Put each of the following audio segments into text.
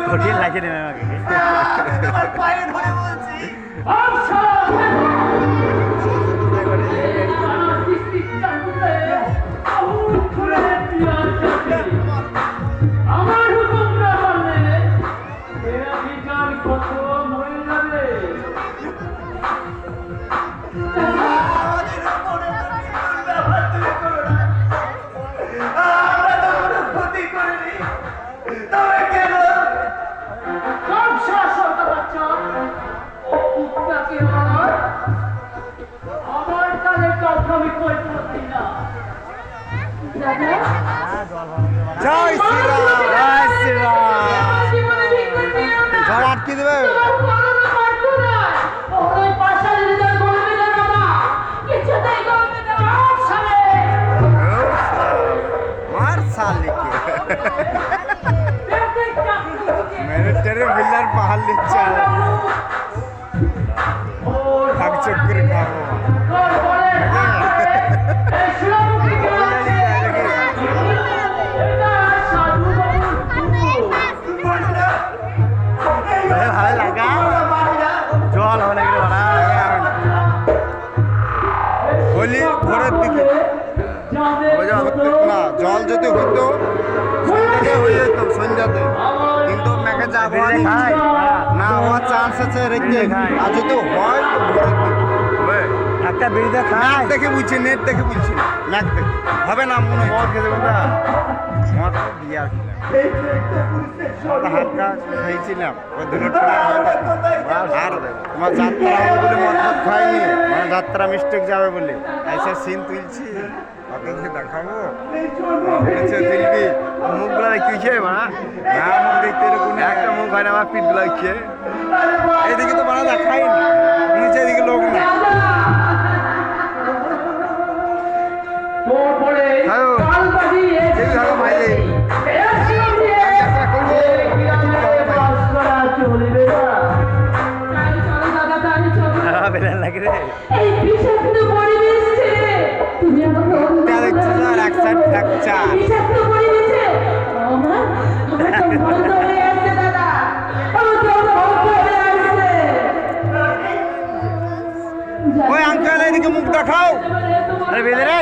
কঠিন লাগে নেবে আমাকে পায়ে ধরে বলছি আমার হুকুম না মানলে এরা বিচার কত মরে যাবে। আমার কাছে কথা আমি কইতে পারছি না। জয় শ্রীরাম জয় শ্রীরাম ঘর আটকে দেবে मार साले के मेरे तेरे विलर पहाड़ ले चल भाग चक्कर खाओ ভালো লাগা জল হলে গেলে বড়া হোলি ভোরের দিকে না জল যদি হইতো সন্ধ্যাতে হয়ে যেত সন্ধ্যাতে কিন্তু মেঘে যাবো না হওয়ার চান্স আছে রেখে আর যদি হয় তো ভোরের দিকে একটা বিড়িতে খাই দেখে বুঝছি নেট দেখে বুঝছি ম্যাক দেখে হবে না মনে হয় খেতে কথা মদ বিয়ার খেলাম হালকা খাইছিলাম ওই দুটো আর তোমার যাত্রা হবে বলে মদ খাইনি মানে যাত্রা মিস্টেক যাবে বলে এসে সিন তুলছি ওকে দেখাবো বলেছে তুলবি মুখগুলো দেখতে মা না মুখ দেখতে এরকম একটা মুখ হয় না আমার পিঠগুলো দেখছে এইদিকে তো বানা দেখাই না নিচে এদিকে লোক না ওই আঙ্কেল এদিকে মুখ দেখাও আরে বেদে রে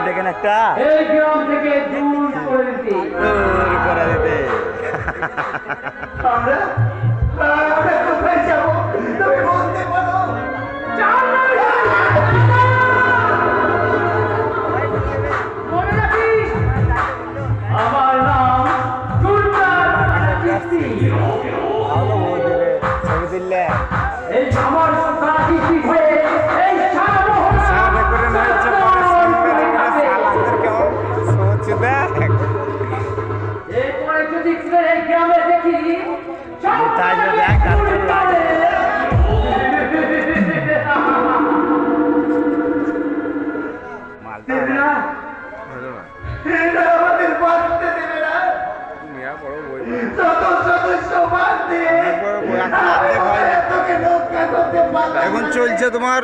দেখেন একটা এই গ্রাম থেকে দূর করে দিতে দূর করে দিতে আমরা কোথায় যাবো তুমি বলতে পারো আমার নাম ছবি তুললে এই আমার প্রাকৃতিক হয়ে এই সারা এরপরে যদি এই গ্রামে দেখি আমাদের বাঁচতে দেবে না যত সদস্য বাদ দিয়ে এখন চলছে তোমার